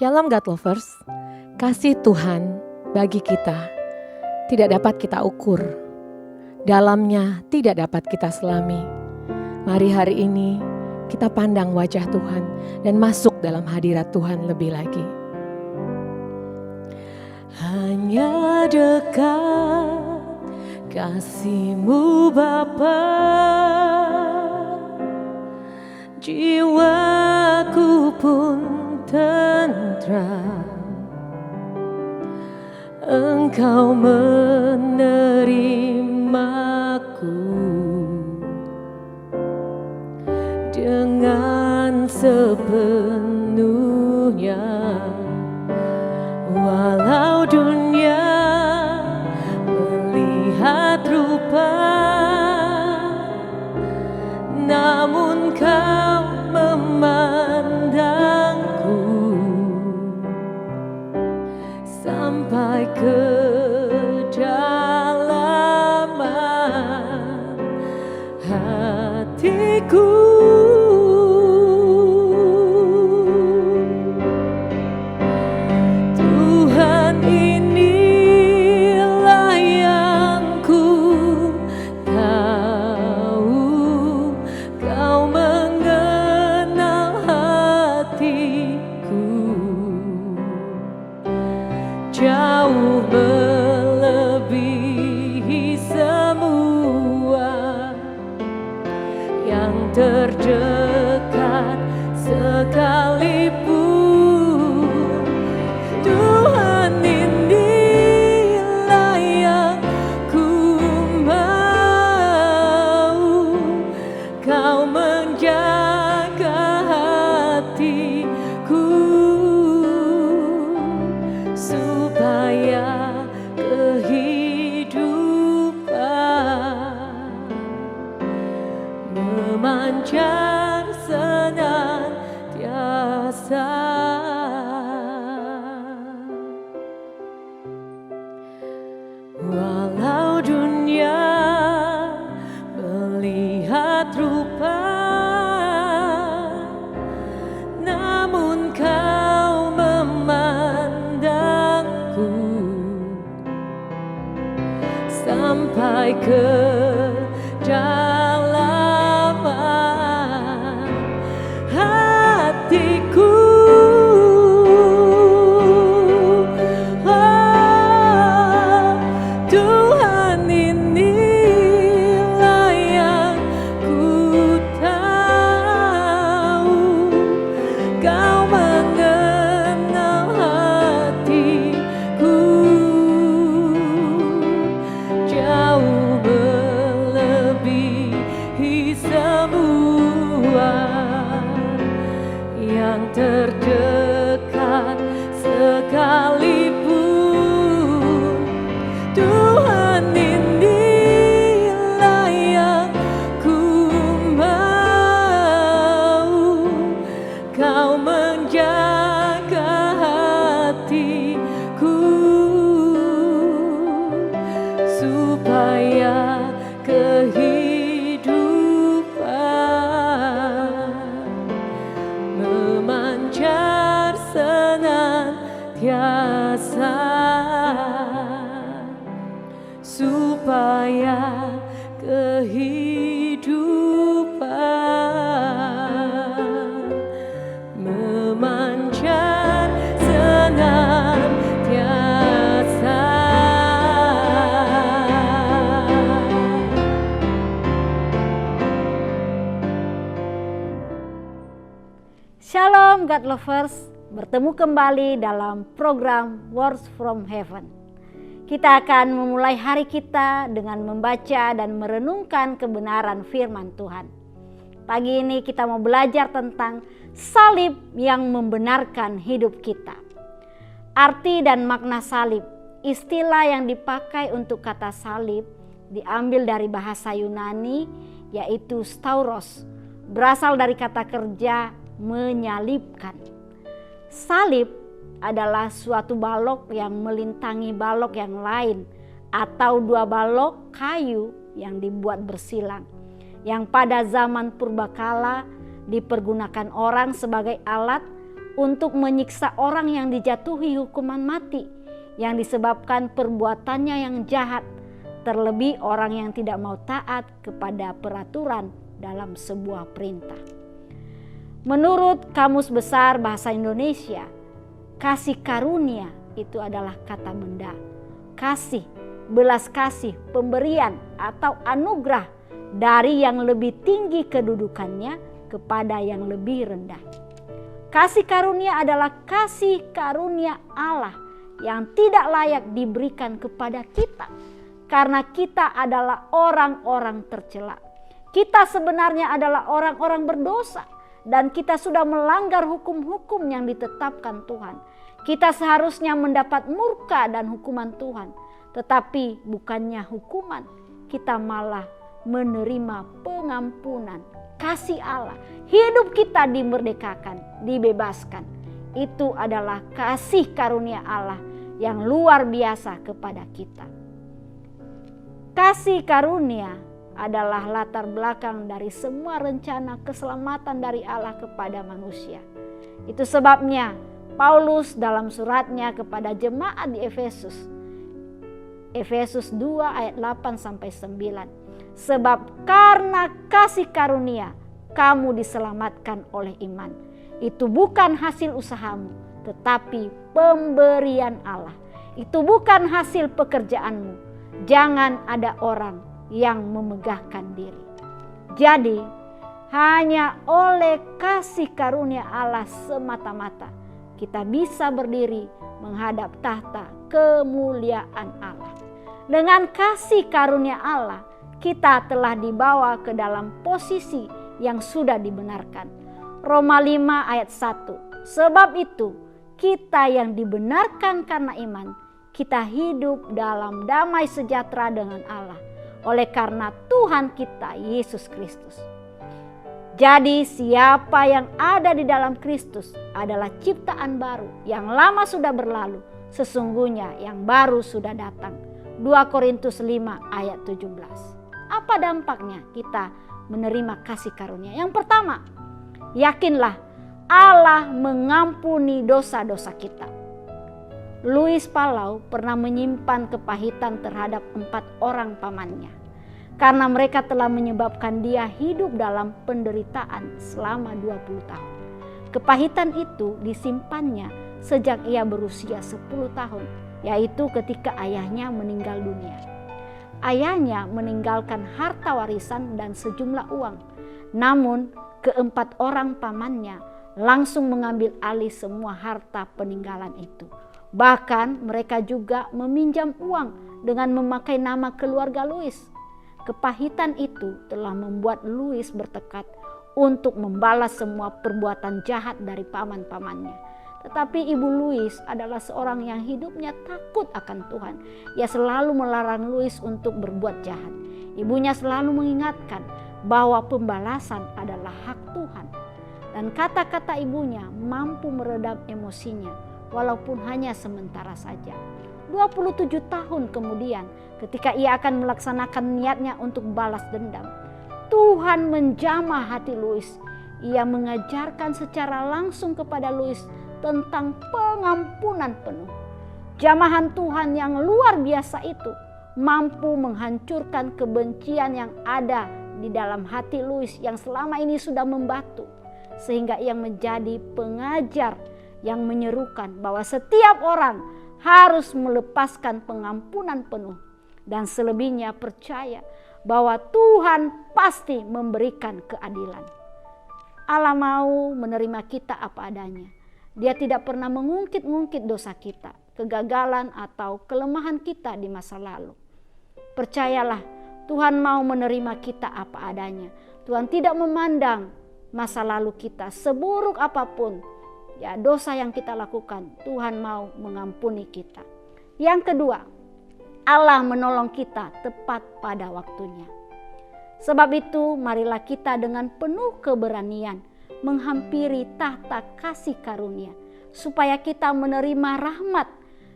Shalom God Lovers, kasih Tuhan bagi kita tidak dapat kita ukur, dalamnya tidak dapat kita selami. Mari hari ini kita pandang wajah Tuhan dan masuk dalam hadirat Tuhan lebih lagi. Hanya dekat kasih-Mu Bapa, jiwaku pun tentram. Engkau menerimaku dengan sepenuhnya, walau dunia melihat rupa, namun Kau memandangku sampai kedalaman hatiku. Tuhan, inilah yang ku tahu, Kau mengenal hatiku jauh melebihi semua yang terdekat sekalipun. Tuhan, inilah yang ku mau, Kau menjaga hatiku supaya kehidupan memancar senantiasa. Walau dunia melihat rupa, namun Kau memandangku sampai kedalaman hatiku. Oh, Tuhan, inilah yang ku tahu, Kau mengenal hatiku jauh melebihi semua yang terdekat sekalipun. Tuhan, inilah yang ku mau, Kau menjaga hatiku supaya kehidupan memancar senantiasa, supaya kehidupan memancar senantiasa. Shalom God Lovers, bertemu kembali dalam program Words from Heaven. Kita akan memulai hari kita dengan membaca dan merenungkan kebenaran firman Tuhan. Pagi ini kita mau belajar tentang salib yang membenarkan hidup kita. Arti dan makna salib, istilah yang dipakai untuk kata salib diambil dari bahasa Yunani, yaitu stauros, berasal dari kata kerja menyalibkan. Salib adalah suatu balok yang melintangi balok yang lain atau dua balok kayu yang dibuat bersilang, yang pada zaman purbakala dipergunakan orang sebagai alat untuk menyiksa orang yang dijatuhi hukuman mati yang disebabkan perbuatannya yang jahat, terlebih orang yang tidak mau taat kepada peraturan dalam sebuah perintah. Menurut Kamus Besar Bahasa Indonesia, kasih karunia itu adalah kata benda. Kasih, belas kasih, pemberian atau anugerah dari yang lebih tinggi kedudukannya kepada yang lebih rendah. Kasih karunia adalah kasih karunia Allah yang tidak layak diberikan kepada kita karena kita adalah orang-orang tercela. Kita sebenarnya adalah orang-orang berdosa dan kita sudah melanggar hukum-hukum yang ditetapkan Tuhan. Kita seharusnya mendapat murka dan hukuman Tuhan, tetapi bukannya hukuman, kita malah menerima pengampunan, kasih Allah. Hidup kita dimerdekakan, dibebaskan. Itu adalah kasih karunia Allah yang luar biasa kepada kita. Kasih karunia adalah latar belakang dari semua rencana keselamatan dari Allah kepada manusia. Itu sebabnya Paulus dalam suratnya kepada jemaat di Efesus 2 ayat 8 sampai 9. Sebab karena kasih karunia kamu diselamatkan oleh iman. Itu bukan hasil usahamu, tetapi pemberian Allah. Itu bukan hasil pekerjaanmu. Jangan ada orang yang memegahkan diri. Jadi, hanya oleh kasih karunia Allah semata-mata kita bisa berdiri menghadap tahta kemuliaan Allah. Dengan kasih karunia Allah, kita telah dibawa ke dalam posisi yang sudah dibenarkan. Roma 5 ayat 1. Sebab itu kita yang dibenarkan karena iman, kita hidup dalam damai sejahtera dengan Allah oleh karena Tuhan kita Yesus Kristus. Jadi siapa yang ada di dalam Kristus adalah ciptaan baru, yang lama sudah berlalu, sesungguhnya yang baru sudah datang. 2 Korintus 5 ayat 17. Apa dampaknya kita menerima kasih karunia? Yang pertama, yakinlah Allah mengampuni dosa-dosa kita. Louis Palau pernah menyimpan kepahitan terhadap 4 orang pamannya karena mereka telah menyebabkan dia hidup dalam penderitaan selama 20 tahun. Kepahitan itu disimpannya sejak ia berusia 10 tahun, yaitu ketika ayahnya meninggal dunia. Ayahnya meninggalkan harta warisan dan sejumlah uang. Namun ke-4 orang pamannya langsung mengambil alih semua harta peninggalan itu. Bahkan mereka juga meminjam uang dengan memakai nama keluarga Louis. Kepahitan itu telah membuat Louis bertekad untuk membalas semua perbuatan jahat dari paman-pamannya. Tetapi ibu Louis adalah seorang yang hidupnya takut akan Tuhan. Ia selalu melarang Louis untuk berbuat jahat. Ibunya selalu mengingatkan bahwa pembalasan adalah hak Tuhan. Dan kata-kata ibunya mampu meredam emosinya walaupun hanya sementara saja. 27 tahun kemudian ketika ia akan melaksanakan niatnya untuk balas dendam, Tuhan menjamah hati Louis. Ia mengajarkan secara langsung kepada Louis tentang pengampunan penuh. Jamahan Tuhan yang luar biasa itu mampu menghancurkan kebencian yang ada di dalam hati Louis yang selama ini sudah membatu, sehingga ia menjadi pengajar yang menyerukan bahwa setiap orang harus melepaskan pengampunan penuh dan selebihnya percaya bahwa Tuhan pasti memberikan keadilan. Allah mau menerima kita apa adanya. Dia tidak pernah mengungkit-ungkit dosa kita, kegagalan atau kelemahan kita di masa lalu. Percayalah, Tuhan mau menerima kita apa adanya. Tuhan tidak memandang masa lalu kita seburuk apapun. Ya, dosa yang kita lakukan, Tuhan mau mengampuni kita. Yang kedua, Allah menolong kita tepat pada waktunya. Sebab itu, marilah kita dengan penuh keberanian menghampiri tahta kasih karunia, supaya kita menerima rahmat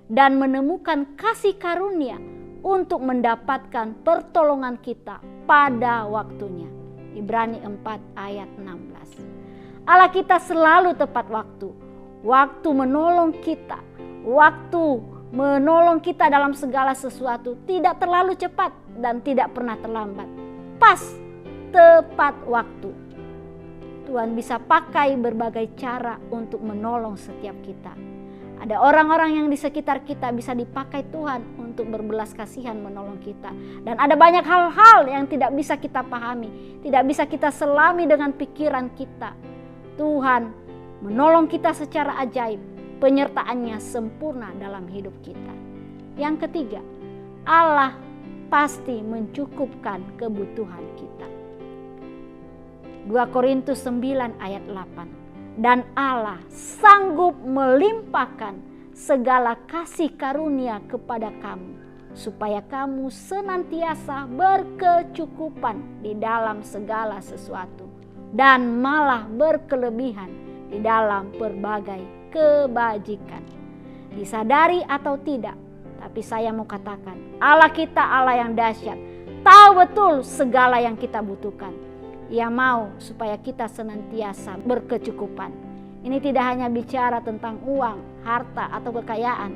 dan menemukan kasih karunia untuk mendapatkan pertolongan kita pada waktunya. Ibrani 4 ayat 16. Allah kita selalu tepat waktu waktu menolong kita, waktu menolong kita dalam segala sesuatu tidak terlalu cepat dan tidak pernah terlambat. Pas, tepat waktu. Tuhan bisa pakai berbagai cara untuk menolong setiap kita. Ada orang-orang yang di sekitar kita bisa dipakai Tuhan untuk berbelas kasihan menolong kita. Dan ada banyak hal-hal yang tidak bisa kita pahami, tidak bisa kita selami dengan pikiran kita. Tuhan menolong kita secara ajaib, penyertaannya sempurna dalam hidup kita. Yang ketiga, Allah pasti mencukupkan kebutuhan kita. 2 Korintus 9 ayat 8. Dan Allah sanggup melimpahkan segala kasih karunia kepada kamu, supaya kamu senantiasa berkecukupan di dalam segala sesuatu, dan malah berkelebihan di dalam berbagai kebajikan. Disadari atau tidak, tapi saya mau katakan, Allah kita Allah yang dahsyat, tahu betul segala yang kita butuhkan. Ia mau supaya kita senantiasa berkecukupan. Ini tidak hanya bicara tentang uang, harta, atau kekayaan,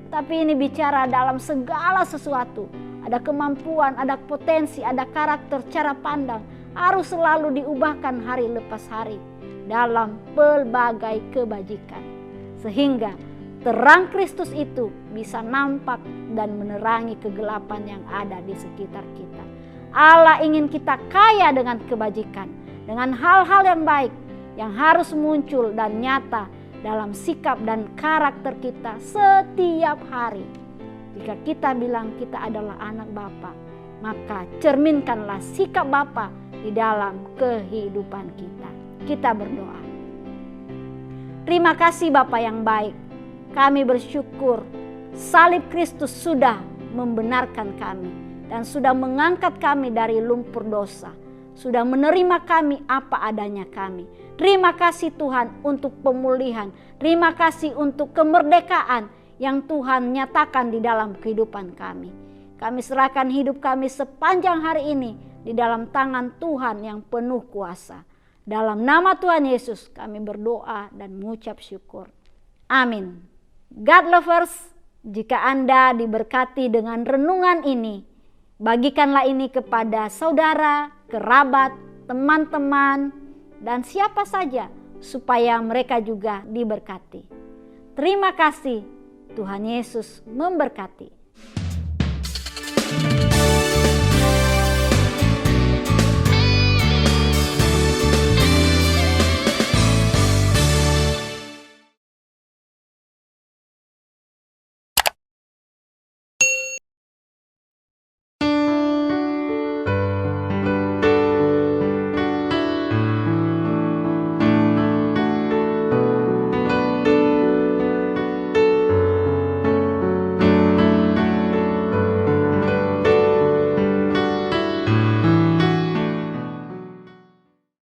tapi ini bicara dalam segala sesuatu. Ada kemampuan, ada potensi, ada karakter, cara pandang, harus selalu diubahkan hari lepas hari dalam pelbagai kebajikan. Sehingga terang Kristus itu bisa nampak dan menerangi kegelapan yang ada di sekitar kita. Allah ingin kita kaya dengan kebajikan, dengan hal-hal yang baik yang harus muncul dan nyata dalam sikap dan karakter kita setiap hari. Jika kita bilang kita adalah anak Bapa, maka cerminkanlah sikap Bapa di dalam kehidupan kita. Kita berdoa. Terima kasih Bapa yang baik. Kami bersyukur salib Kristus sudah membenarkan kami dan sudah mengangkat kami dari lumpur dosa, sudah menerima kami apa adanya kami. Terima kasih Tuhan untuk pemulihan, terima kasih untuk kemerdekaan yang Tuhan nyatakan di dalam kehidupan kami. Kami serahkan hidup kami sepanjang hari ini di dalam tangan Tuhan yang penuh kuasa. Dalam nama Tuhan Yesus kami berdoa dan mengucap syukur. Amin. God lovers, jika Anda diberkati dengan renungan ini, bagikanlah ini kepada saudara, kerabat, teman-teman, dan siapa saja supaya mereka juga diberkati. Terima kasih. Tuhan Yesus memberkati.